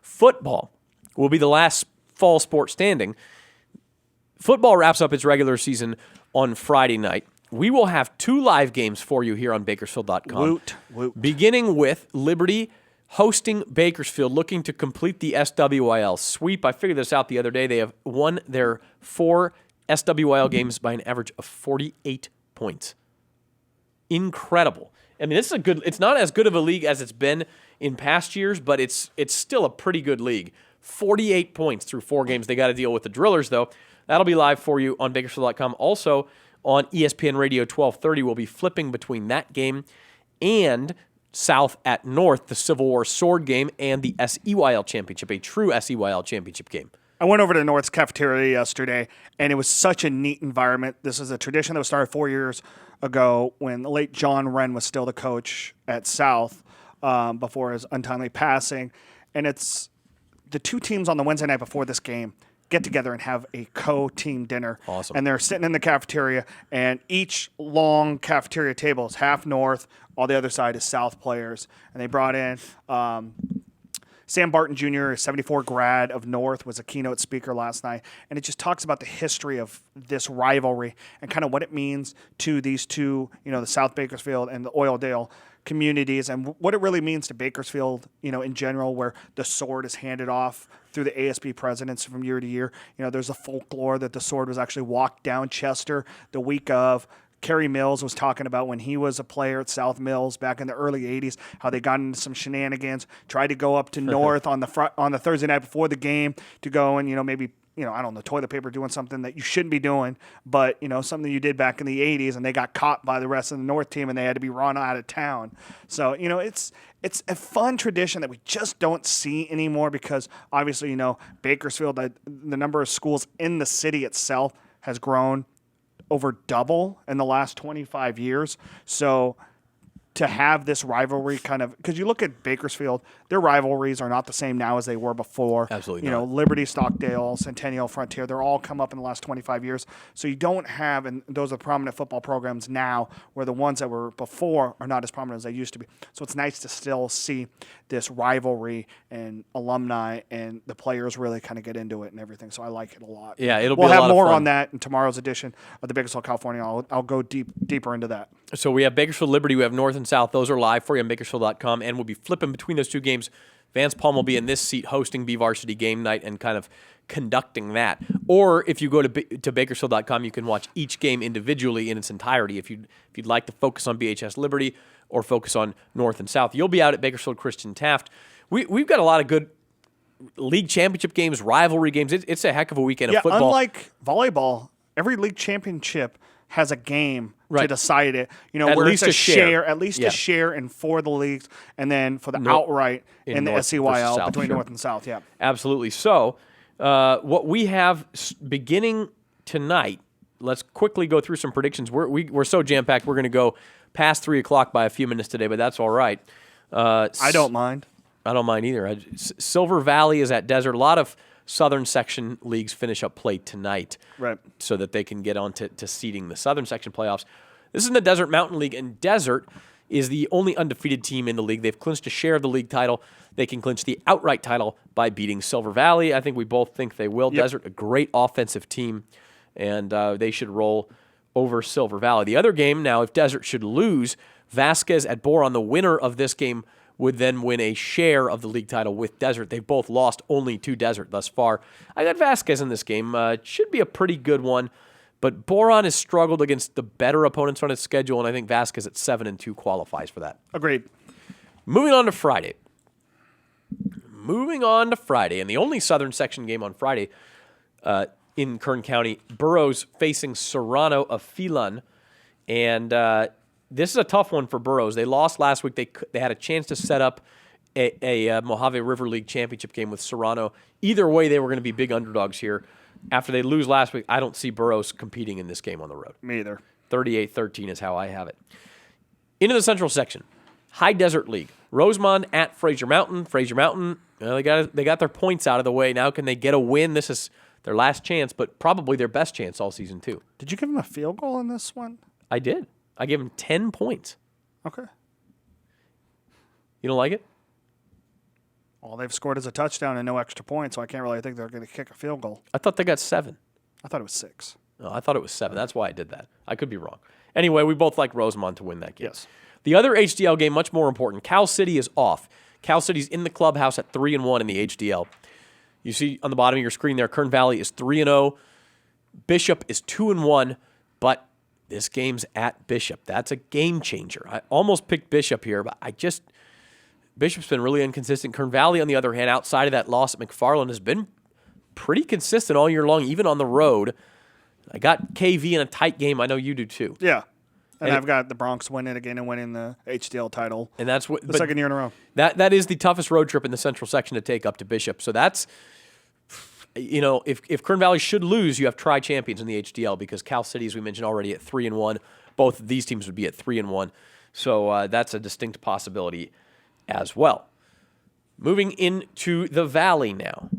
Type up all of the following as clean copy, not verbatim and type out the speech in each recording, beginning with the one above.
Football will be the last fall sport standing. Football wraps up its regular season on Friday night. We will have 2 live games for you here on Bakersfield.com. Woot, woot. Beginning with Liberty hosting Bakersfield, looking to complete the SWYL sweep. I figured this out the other day. They have won their 4 SWYL games by an average of 48 points. Incredible. I mean, it's not as good of a league as it's been in past years, but it's still a pretty good league. 48 points through 4 games. They got to deal with the Drillers, though. That'll be live for you on Bakersfield.com. Also, on ESPN Radio 1230, we'll be flipping between that game and South at North, the Civil War sword game, and the SEYL championship, a true SEYL championship game. I went over to North's cafeteria yesterday, and it was such a neat environment. This is a tradition that was started 4 years ago when the late John Wren was still the coach at South before his untimely passing. And it's the 2 teams on the Wednesday night before this game get together and have a co-team dinner. Awesome. And they're sitting in the cafeteria, and each long cafeteria table is half North, all the other side is South players. And they brought in Sam Barton Jr., a 74 grad of North, was a keynote speaker last night. And it just talks about the history of this rivalry and kind of what it means to these two, the South Bakersfield and the Oildale communities, and what it really means to Bakersfield, in general, where the sword is handed off through the ASB presidents from year to year. There's a folklore that the sword was actually walked down Chester the week of. Kerry Mills was talking about when he was a player at South Mills back in the early 80s, how they got into some shenanigans, tried to go up to North on the Thursday night before the game to go and, maybe, I don't know, toilet paper, doing something that you shouldn't be doing, but, something you did back in the 80s, and they got caught by the rest of the North team, and they had to be run out of town. So, it's a fun tradition that we just don't see anymore because, obviously, Bakersfield, the number of schools in the city itself has grown over double in the last 25 years. So to have this rivalry kind of, because you look at Bakersfield, their rivalries are not the same now as they were before. Absolutely not. Liberty, Stockdale, Centennial, Frontier, they're all come up in the last 25 years. So you don't have, and those are prominent football programs now, where the ones that were before are not as prominent as they used to be. So it's nice to still see this rivalry and alumni and the players really kind of get into it and everything. So I like it a lot. Yeah, we'll be a lot of fun. We'll have more on that in tomorrow's edition of the Bakersfield, California. I'll go deeper into that. So we have Bakersfield Liberty, we have North and South. Those are live for you on Bakersfield.com, and we'll be flipping between those 2 games. Vance Palm will be in this seat hosting BVarsity game night and kind of conducting that. Or if you go to Bakersfield.com, you can watch each game individually in its entirety. If you'd like to focus on BHS Liberty or focus on North and South, you'll be out at Bakersfield Christian Taft. We've got a lot of good league championship games, rivalry games. It's a heck of a weekend of football. Unlike volleyball, every league championship has a game to decide it. At where least it's a share. At least a share in 4 of the leagues, and then for the outright in the SEYL between North and South. Yeah, absolutely. So what we have beginning tonight, let's quickly go through some predictions. We're so jam-packed, we're going to go past 3 o'clock by a few minutes today, but that's all right. I don't mind. I don't mind either. Silver Valley is at Desert. A lot of Southern Section leagues finish up play tonight, right, so that they can get on to seeding the Southern Section playoffs. This is in the Desert Mountain League, and Desert is the only undefeated team in the league. They've clinched a share of the league title. They can clinch the outright title by beating Silver Valley. I think we both think they will. Yep. Desert, a great offensive team, and they should roll over Silver Valley. The other game now, if Desert should lose, Vasquez at Boron, the winner of this game, would then win a share of the league title with Desert. They've both lost only to Desert thus far. I got Vasquez in this game. It should be a pretty good one, but Boron has struggled against the better opponents on its schedule, and I think Vasquez at 7-2 qualifies for that. Agreed. Moving on to Friday, and the only Southern Section game on Friday in Kern County, Burroughs facing Serrano of Phelan, and this is a tough one for Burroughs. They lost last week. They had a chance to set up a Mojave River League championship game with Serrano. Either way, they were going to be big underdogs here. After they lose last week, I don't see Burroughs competing in this game on the road. Me either. 38-13 is how I have it. Into the Central Section, High Desert League. Rosemont at Fraser Mountain. Fraser Mountain, they got their points out of the way. Now can they get a win? This is their last chance, but probably their best chance all season too. Did you give them a field goal in this one? I did. I gave him 10 points. Okay. You don't like it? All they've scored is a touchdown and no extra points, so I can't really think they're going to kick a field goal. I thought they got 7. I thought it was 6. No, I thought it was 7. That's why I did that. I could be wrong. Anyway, we both like Rosemont to win that game. Yes. The other HDL game, much more important. Cal City is off. Cal City's in the clubhouse at 3-1 in the HDL. You see on the bottom of your screen there, Kern Valley is 3-0. Bishop is 2-1, but this game's at Bishop. That's a game changer. I almost picked Bishop here, but Bishop's been really inconsistent. Kern Valley, on the other hand, outside of that loss at McFarland, has been pretty consistent all year long, even on the road. I got KV in a tight game. I know you do too. Yeah. And I've got the Bronx winning again and winning the HDL title. And that's what the second year in a row. That is the toughest road trip in the central section to take up to Bishop. So that's, if Kern Valley should lose, you have tri-champions in the HDL because Cal City, as we mentioned already, at 3-1. Both of these teams would be at 3-1. So that's a distinct possibility as well. Moving into the Valley now.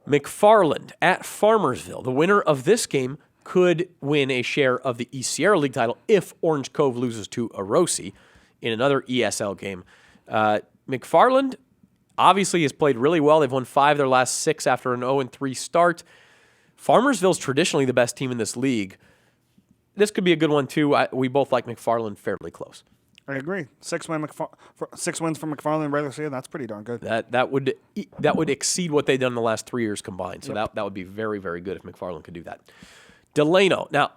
McFarland at Farmersville. The winner of this game could win a share of the East Sierra League title if Orange Cove loses to Orosi in another ESL game. McFarland obviously has played really well. They've won 5 of their last 6 after an 0-3 start. Farmersville's traditionally the best team in this league. This could be a good one, too. We both like McFarland fairly close. I agree. 6 wins from McFarland regular season. That's pretty darn good. That would exceed what they've done in the last 3 years combined. So that would be very, very good if McFarland could do that. DELANO. Now,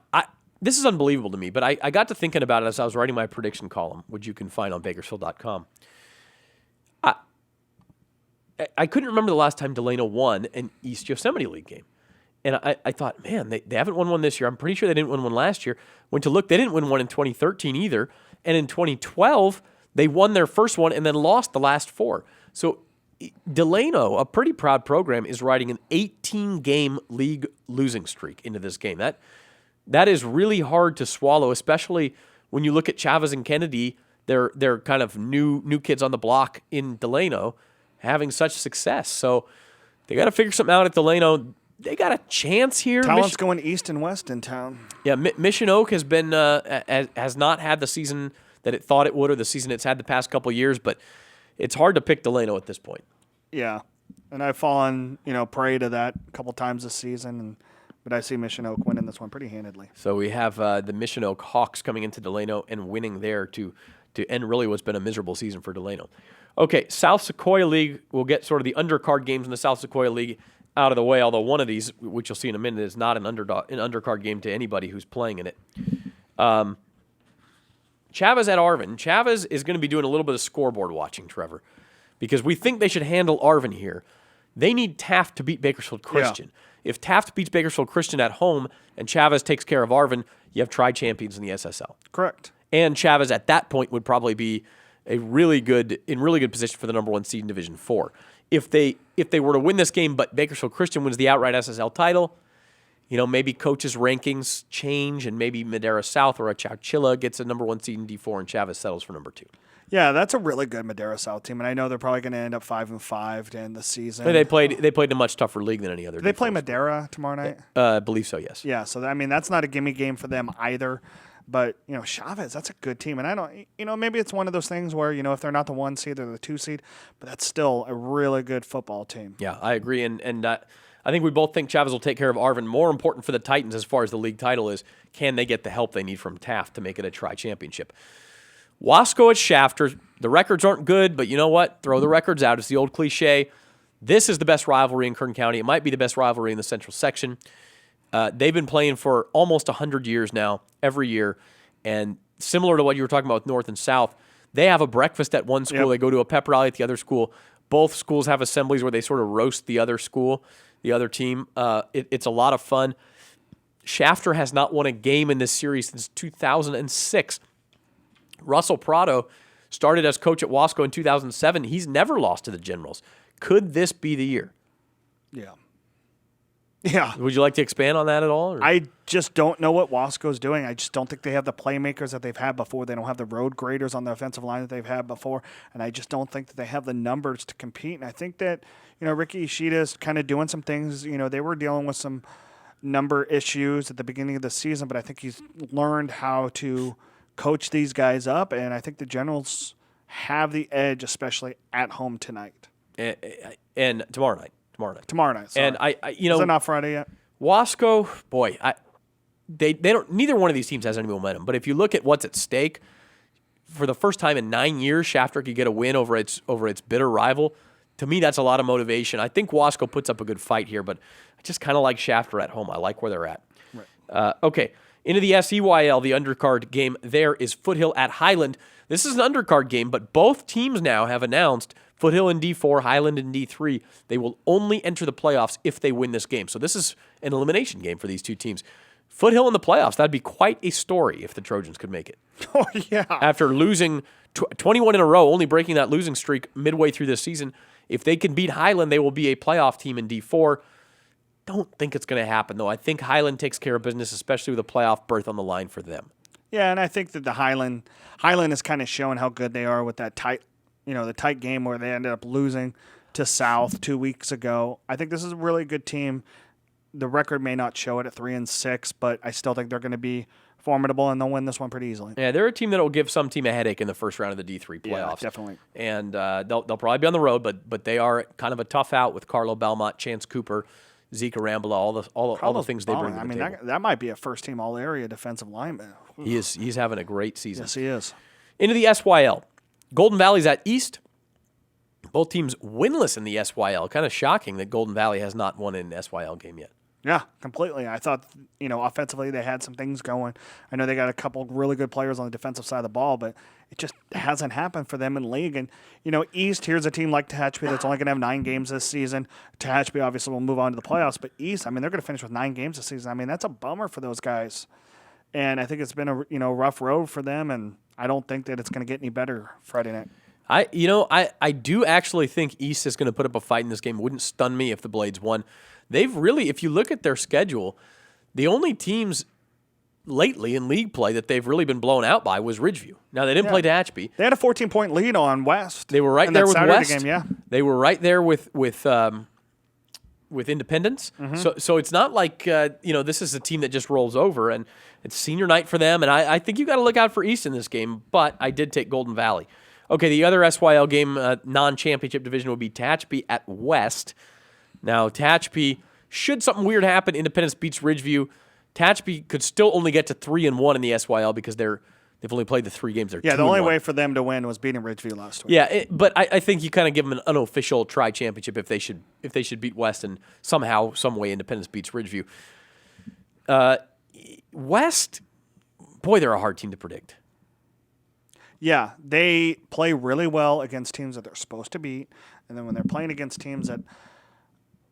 this is unbelievable to me, but I got to thinking about it as I was writing my prediction column, which you can find on Bakersfield.com. I couldn't remember the last time DELANO won an East Yosemite League game. And I thought, man, they haven't won one this year. I'm pretty sure they didn't win one last year. Went to look, they didn't win one in 2013 either. And in 2012, they won their first one and then lost the last 4. So DELANO, a pretty proud program, is riding an 18-game league losing streak into this game. That is really hard to swallow, especially when you look at Chavez and Kennedy. They're kind of new kids on the block in DELANO having such success. So they got to figure something out at DELANO. They got a chance here. Talent's going east and west in town. Yeah, Mission Oak has been has not had the season that it thought it would, or the season it's had the past couple of years, but it's hard to pick DELANO at this point. Yeah, and I've fallen prey to that a couple times this season, but I see Mission Oak winning this one pretty handedly. So we have the Mission Oak Hawks coming into DELANO and winning there to end really what's been a miserable season for DELANO. Okay, South Sequoia League, we'll get sort of the undercard games in the South Sequoia League out of the way, although one of these, which you'll see in a minute, is not an undercard game to anybody who's playing in it. Chavez at Arvin. Chavez is going to be doing a little bit of scoreboard watching, Trevor, because we think they should handle Arvin here. They need Taft to beat Bakersfield Christian. Yeah. If Taft beats Bakersfield Christian at home and Chavez takes care of Arvin, you have tri-champions in the SSL. Correct. And Chavez at that point would probably be in really good position for the number 1 seed in Division 4. If they were to win this game, but Bakersfield Christian wins the outright SSL title, maybe coaches' rankings change, and maybe Madera South or a Chowchilla gets a number 1 seed in D4, and Chavez settles for number 2. Yeah, that's a really good Madera South team, and I know they're probably going to end up 5-5 to end the season. They played in a much tougher league than any other. Do they play Madera tomorrow night? I believe so. Yes. Yeah, so that's not a gimme game for them either. But Chavez, that's a good team, and I don't. Maybe it's one of those things where if they're not the 1 seed, they're the 2 seed, but that's still a really good football team. Yeah, I agree, and I think we both think Chavez will take care of Arvin. More important for the Titans as far as the league title is, can they get the help they need from Taft to make it a tri-championship? Wasco at Shafter. The records aren't good, but you know what? Throw the records out. It's the old cliche. This is the best rivalry in Kern County. It might be the best rivalry in the Central Section. They've been playing for almost 100 years now, every year. And similar to what you were talking about with North and South, they have a breakfast at one school. Yep. They go to a pep rally at the other school. Both schools have assemblies where they sort of roast the other school, the other team. It's a lot of fun. Shafter has not won a game in this series since 2006. Russell Prado started as coach at Wasco in 2007. He's never lost to the Generals. Could this be the year? Yeah. Yeah. Would you like to expand on that at all? Or? I just don't know what Wasco's doing. I just don't think they have the playmakers that they've had before. They don't have the road graders on the offensive line that they've had before. And I just don't think that they have the numbers to compete. And I think that, Ricky Ishida's kind of doing some things. They were dealing with some number issues at the beginning of the season, but I think he's learned how to coach these guys up. And I think the Generals have the edge, especially at home tonight. And tomorrow night. Tomorrow night. Sorry. And is it not Friday yet? Wasco, boy, they don't. Neither one of these teams has any momentum. But if you look at what's at stake, for the first time in 9 years, Shafter could get a win over its bitter rival. To me, that's a lot of motivation. I think Wasco puts up a good fight here, but I just kind of like Shafter at home. I like where they're at. Right. Okay, into the SEYL, the undercard game there is Foothill at Highland. This is an undercard game, but both teams now have announced Foothill in D4, Highland in D3. They will only enter the playoffs if they win this game. So this is an elimination game for these two teams. Foothill in the playoffs, that'd be quite a story if the Trojans could make it. Oh, yeah. After losing 21 in a row, only breaking that losing streak midway through this season, if they can beat Highland, they will be a playoff team in D4. Don't think it's going to happen, though. I think Highland takes care of business, especially with a playoff berth on the line for them. Yeah, and I think that the Highland is kind of showing how good they are with that tight, the tight game where they ended up losing to South 2 weeks ago. I think this is a really good team. The record may not show it at 3-6, but I still think they're going to be formidable, and they'll win this one pretty easily. Yeah, they're a team that will give some team a headache in the first round of the D3 playoffs. Yeah, definitely. And they'll probably be on the road, but they are kind of a tough out with Carlo Belmont, Chance Cooper, Zeke Arambola, all the things they bring to the table. That might be a first-team All-Area defensive lineman. He's having a great season. Yes, he is. Into the SYL. Golden Valley's at East. Both teams winless in the SYL. Kind of shocking that Golden Valley has not won an SYL game yet. Yeah, completely. I thought, offensively they had some things going. I know they got a couple really good players on the defensive side of the ball, but it just hasn't happened for them in the league. And, East, here's a team like Tehachapi that's only going to have 9 games this season. Tehachapi obviously will move on to the playoffs, but East, they're going to finish with 9 games this season. That's a bummer for those guys. And I think it's been a rough road for them, and I don't think that it's going to get any better Friday night. I do actually think East is going to put up a fight in this game. It wouldn't stun me if the Blades won. They've really, if you look at their schedule, the only teams lately in league play that they've really been blown out by was Ridgeview. Now, they didn't play Tehachapi. They had a 14-point lead on West. They were right there with Saturday West. Game, yeah. They were right there with Independence. Mm-hmm. So it's not like, this is a team that just rolls over, and it's senior night for them. And I think you got to look out for East in this game, but I did take Golden Valley. Okay, the other SYL game, non-championship division, would be Tehachapi at West. Now, Tehachapi, should something weird happen, Independence beats Ridgeview, Tehachapi could still only get to 3-1 in the SYL because they've only played the 3 games. Yeah, the only way for them to win was beating Ridgeview last week. Yeah, but I think you kind of give them an unofficial tri-championship if they should beat West and somehow, some way, Independence beats Ridgeview. West, boy, they're a hard team to predict. Yeah, they play really well against teams that they're supposed to beat, and then when they're playing against teams that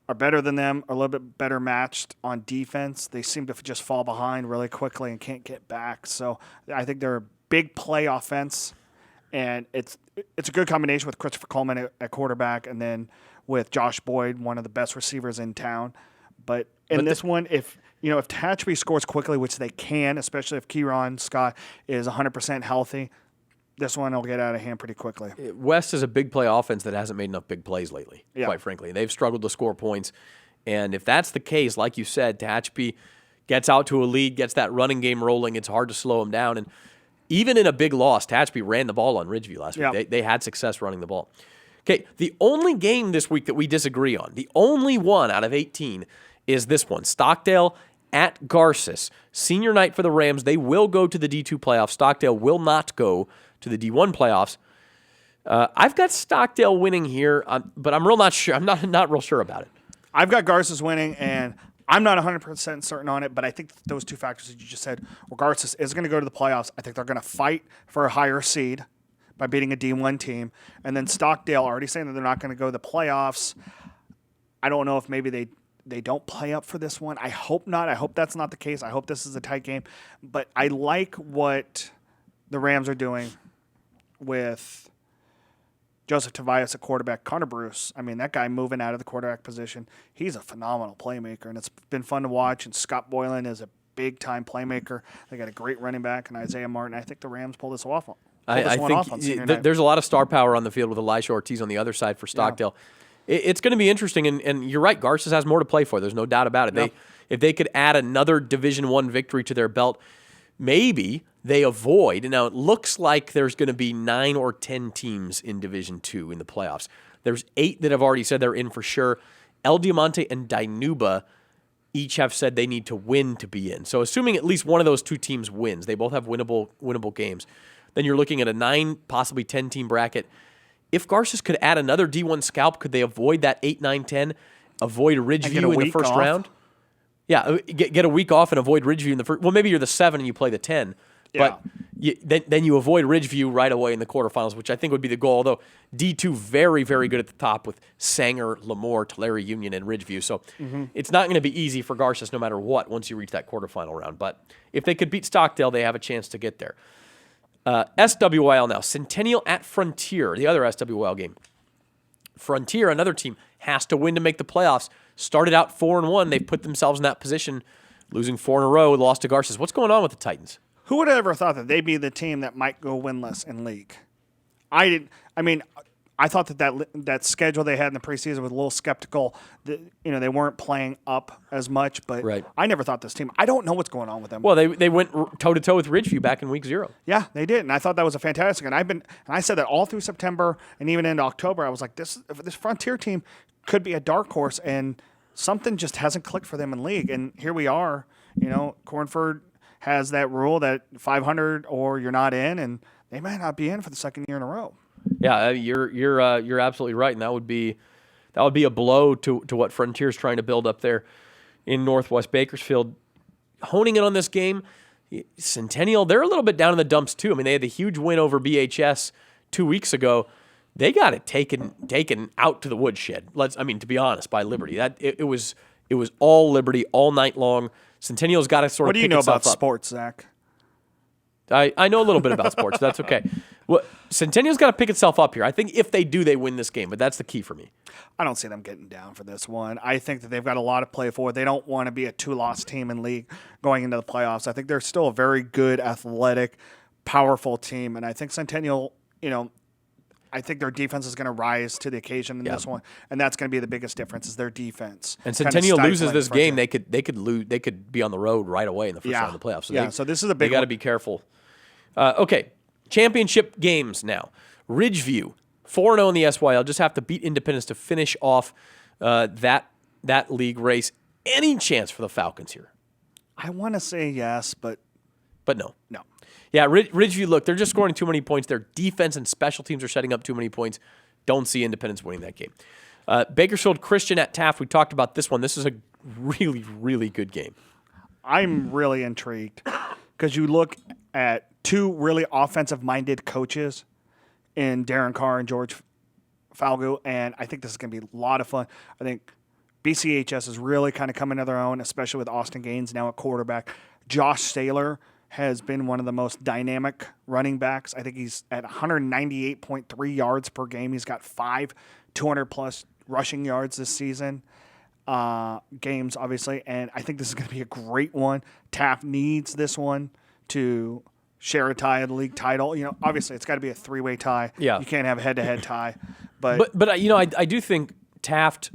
are better than them, are a little bit better matched on defense, they seem to just fall behind really quickly and can't get back. So I think they're a big play offense, and it's a good combination with Christopher Coleman at quarterback, and then with Josh Boyd, one of the best receivers in town. But this one, if Tehachapi scores quickly, which they can, especially if Kieran Scott is 100% healthy, this one will get out of hand pretty quickly. West is a big play offense that hasn't made enough big plays lately, quite frankly. They've struggled to score points. And if that's the case, like you said, Tehachapi gets out to a lead, gets that running game rolling, it's hard to slow them down. And even in a big loss, Tehachapi ran the ball on Ridgeview last week. They had success running the ball. Okay, the only game this week that we disagree on, the only one out of 18, is this one, Stockdale at Garces. Senior night for the Rams. They will go to the D2 playoffs. Stockdale will not go to the D1 playoffs. I've got Stockdale winning here, but I'm not real sure about it. I've got Garces winning, and I'm not 100% certain on it, but I think those two factors that you just said, Garces is going to go to the playoffs. I think they're going to fight for a higher seed by beating a D1 team. And then Stockdale already saying that they're not going to go to the playoffs. I don't know if maybe they don't play up for this one. I hope not. I hope that's not the case. I hope this is a tight game. But I like what the Rams are doing with Joseph Tobias at quarterback, Connor Bruce. That guy moving out of the quarterback position, he's a phenomenal playmaker, and it's been fun to watch. And Scott Boylan is a big-time playmaker. They got a great running back in Isaiah Martin. I think the Rams pull this off. I think there's a lot of star power on the field with Elisha Ortiz on the other side for Stockdale. Yeah. It's going to be interesting, and you're right, Garces has more to play for. There's no doubt about it. Yep. If they could add another Division I victory to their belt, maybe they avoid. Now, it looks like there's going to be 9 or 10 teams in Division II in the playoffs. There's 8 that have already said they're in for sure. El Diamante and Dinuba each have said they need to win to be in. So assuming at least one of those 2 teams wins, they both have winnable games, then you're looking at a 9, possibly 10-team bracket. If Garces could add another D1 scalp, could they avoid that 8, 9, 10, avoid Ridgeview in the first round? Yeah, get a week off and avoid Ridgeview in the first. Well, maybe you're the 7 and you play the 10. But then you avoid Ridgeview right away in the quarterfinals, which I think would be the goal. Although D2 very, very good at the top with Sanger, Lemoore, Tulare Union, and Ridgeview. So it's not going to be easy for Garces no matter what once you reach that quarterfinal round. But if they could beat Stockdale, they have a chance to get there. SWYL now. Centennial at Frontier, the other SWYL game. Frontier, another team, has to win to make the playoffs. Started out 4-1. They've put themselves in that position, losing 4 in a row, lost to Garces. What's going on with the Titans? Who would have ever thought that they'd be the team that might go winless in league? I didn't. I mean, I thought that schedule they had in the preseason was a little skeptical. That, they weren't playing up as much, but I never thought this team. I don't know what's going on with them. Well, they went toe to toe with Ridgeview back in week 0. Yeah, they did, and I thought that was a fantastic. And I said that all through September and even into October. I was like, this Frontier team could be a dark horse, and something just hasn't clicked for them in league. And here we are. Cornford has that rule that 500 or you're not in, and they might not be in for the second year in a row. Yeah, you're absolutely right, and that would be a blow to what Frontier's trying to build up there in Northwest Bakersfield. Honing in on this game, Centennial, they're a little bit down in the dumps too. I mean, they had the huge win over BHS 2 weeks ago. They got it taken out to the woodshed. To be honest, by Liberty. It was all Liberty all night long. Centennial's got to sort of. What do you know about sports, Zach? I know a little bit about sports. That's okay. Well, Centennial's got to pick itself up here. I think if they do, they win this game, but that's the key for me. I don't see them getting down for this one. I think that they've got a lot to play for. They don't want to be a 2-loss team in league going into the playoffs. I think they're still a very good, athletic, powerful team, and I think Centennial, I think their defense is going to rise to the occasion in this one, and that's going to be the biggest difference is their defense. And Centennial loses this game, they could be on the road right away in the first round of the playoffs. So this is a big. They got to be careful. Okay, championship games now. Ridgeview 4-0 in the SYL, just have to beat Independence to finish off that league race. Any chance for the Falcons here? I want to say yes, but no. No. Yeah, Ridgeview, look, they're just scoring too many points. Their defense and special teams are setting up too many points. Don't see Independence winning that game. Bakersfield Christian at Taft, we talked about this one. This is a really, really good game. I'm really intrigued because you look at 2 really offensive-minded coaches in Darren Carr and George Falgu, and I think this is going to be a lot of fun. I think BCHS is really kind of coming to their own, especially with Austin Gaines now at quarterback. Josh Saylor has been one of the most dynamic running backs. I think he's at 198.3 yards per game. He's got 5 200-plus rushing yards this season. Games, obviously, and I think this is going to be a great one. Taft needs this one to share a tie of the league title. Obviously, it's got to be a 3-way tie. Yeah. You can't have a head-to-head tie. But I do think Taft,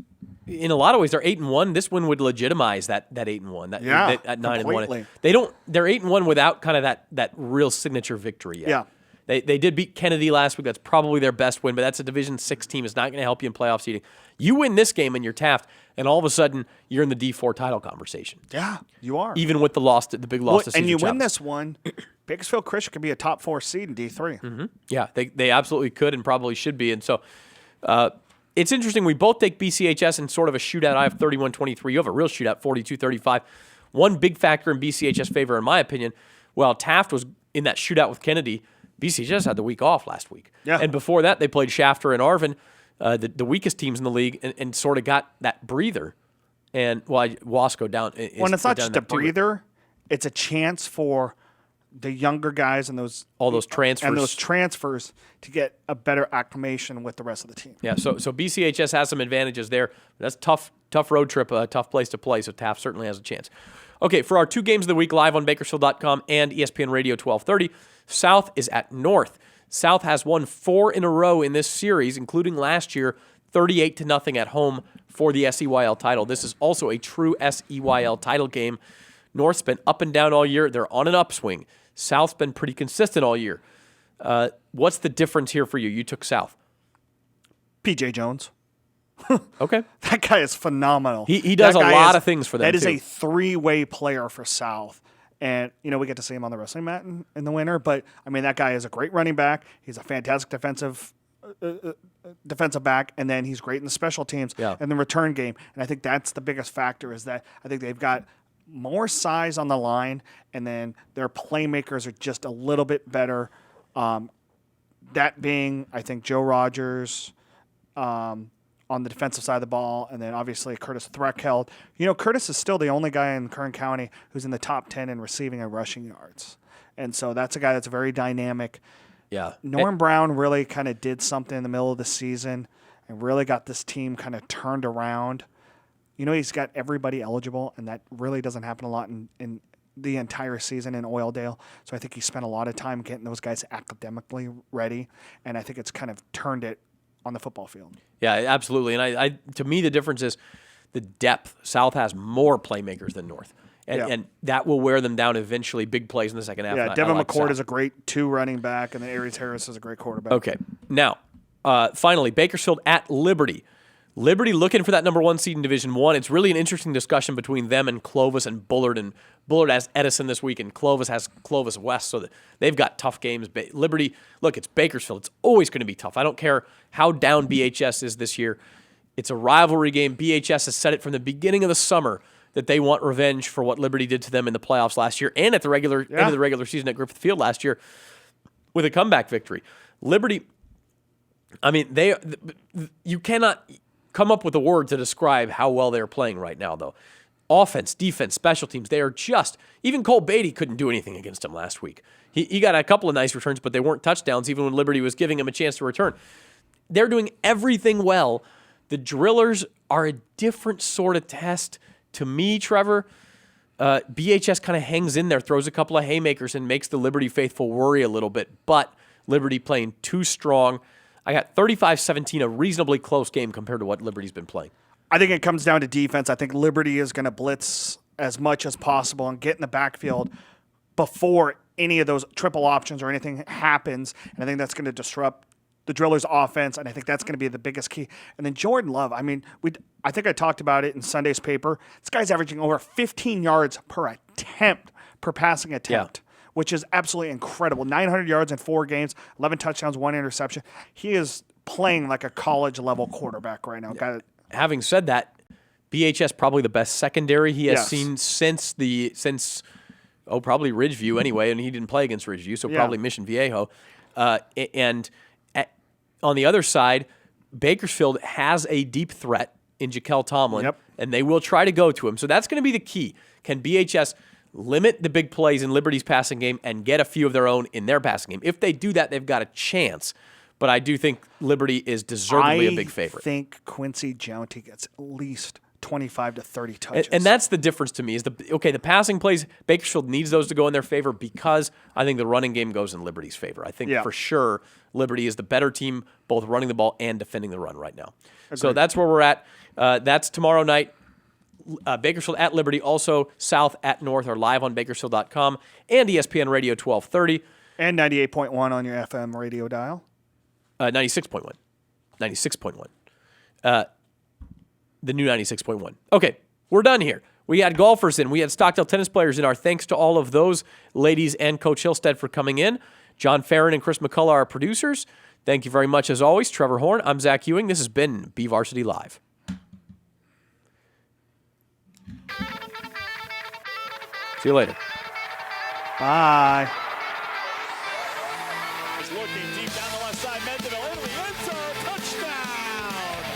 in a lot of ways, they're 8-1. This one would legitimize that 8-1. That 9-1. They're 8-1 without kind of that real signature victory yet. Yeah. They did beat Kennedy last week. That's probably their best win, but that's a Division 6 team. It's not going to help you in playoff seeding. You win this game and you're Taft, and all of a sudden you're in the D4 title conversation. Yeah, you are. Even with the big loss to Cesar and you Chavez. win this one, Bakersfield Christian could be a top 4 seed in D3. Mm-hmm. Yeah, they absolutely could and probably should be. And so it's interesting. We both take BCHS in sort of a shootout. I have 31-23. You have a real shootout, 42-35. One big factor in BCHS' favor, in my opinion, while Taft was in that shootout with Kennedy, BCHS had the week off last week. Yeah. And before that, they played Shafter and Arvin, the weakest teams in the league, and sort of got that breather. And, Wasco down. When it's not just a breather, it's a chance for the younger guys and all those transfers to get a better acclimation with the rest of the team. Yeah, so BCHS has some advantages there. That's tough road trip, a tough place to play, so Taft certainly has a chance. Okay, for our 2 games of the week live on Bakersfield.com and ESPN Radio 1230, South is at North. South has won 4 in a row in this series, including last year, 38-0 at home for the SEYL title. This is also a true SEYL title game. North's been up and down all year. They're on an upswing. South's been pretty consistent all year. What's the difference here for you? You took South. PJ Jones. Okay. That guy is phenomenal. He does a lot of things for them, That is too. a three-way player for South. And, we get to see him on the wrestling mat in the winter. But, that guy is a great running back. He's a fantastic defensive back. And then he's great in the special teams and the return game. And I think that's the biggest factor is that I think they've got more size on the line. And then their playmakers are just a little bit better. That being, I think, Joe Rogers on the defensive side of the ball, and then obviously Curtis Threkheld. Curtis is still the only guy in Kern County who's in the top 10 in receiving and rushing yards. And so that's a guy that's very dynamic. Yeah. Norm Brown really kind of did something in the middle of the season and really got this team kind of turned around. He's got everybody eligible, and that really doesn't happen a lot in the entire season in Oildale. So I think he spent a lot of time getting those guys academically ready, and I think it's kind of turned it on the football field. Yeah, absolutely. And I to me, the difference is the depth. South has more playmakers than North. And that will wear them down eventually. Big plays in the second half. Yeah, Devin McCord is a great 2 running back, and then Aries Harris is a great quarterback. Okay. Now, finally, Bakersfield at Liberty. Liberty looking for that number 1 seed in Division I. It's really an interesting discussion between them and Clovis and Bullard. And Bullard has Edison this week, and Clovis has Clovis West. So they've got tough games. Liberty, look, it's Bakersfield. It's always going to be tough. I don't care how down BHS is this year. It's a rivalry game. BHS has said it from the beginning of the summer that they want revenge for what Liberty did to them in the playoffs last year and at the end of the regular season at Griffith Field last year with a comeback victory. Liberty, you cannot come up with a word to describe how well they're playing right now, though. Offense, defense, special teams, they are just... Even Cole Beatty couldn't do anything against them last week. He got a couple of nice returns, but they weren't touchdowns, even when Liberty was giving him a chance to return. They're doing everything well. The Drillers are a different sort of test. To me, Trevor, BHS kind of hangs in there, throws a couple of haymakers, and makes the Liberty faithful worry a little bit, but Liberty playing too strong. I got 35-17, a reasonably close game compared to what Liberty's been playing. I think it comes down to defense. I think Liberty is going to blitz as much as possible and get in the backfield before any of those triple options or anything happens. And I think that's going to disrupt the Drillers' offense, and I think that's going to be the biggest key. And then Jordan Love, I think I talked about it in Sunday's paper. This guy's averaging over 15 yards per passing attempt. Which is absolutely incredible. 900 yards in 4 games, 11 touchdowns, 1 interception. He is playing like a college-level quarterback right now. Having said that, BHS probably the best secondary he has seen since probably Ridgeview anyway, and he didn't play against Ridgeview, so probably Mission Viejo. On the other side, Bakersfield has a deep threat in Jaquel Tomlin, and they will try to go to him. So that's going to be the key. Can BHS limit the big plays in Liberty's passing game and get a few of their own in their passing game? If they do that, they've got a chance. But I do think Liberty is deservedly a big favorite. I think Quincy Jounty gets at least 25 to 30 touches. And that's the difference to me is the passing plays, Bakersfield needs those to go in their favor because I think the running game goes in Liberty's favor. I think for sure Liberty is the better team, both running the ball and defending the run right now. Agreed. So that's where we're at. That's tomorrow night. Bakersfield at Liberty, also South at North are live on Bakersfield.com and ESPN Radio 1230. And 98.1 on your FM radio dial. 96.1. 96.1. The new 96.1. Okay, we're done here. We had golfers in. We had Stockdale tennis players in. Our thanks to all of those ladies and Coach Hillstead for coming in. John Farron and Chris McCullough are our producers. Thank you very much as always. Trevor Horn, I'm Zach Ewing. This has been BVarsity Live. See you later. Bye. Looking deep down the left side, Mendeville into the end zone, touchdown!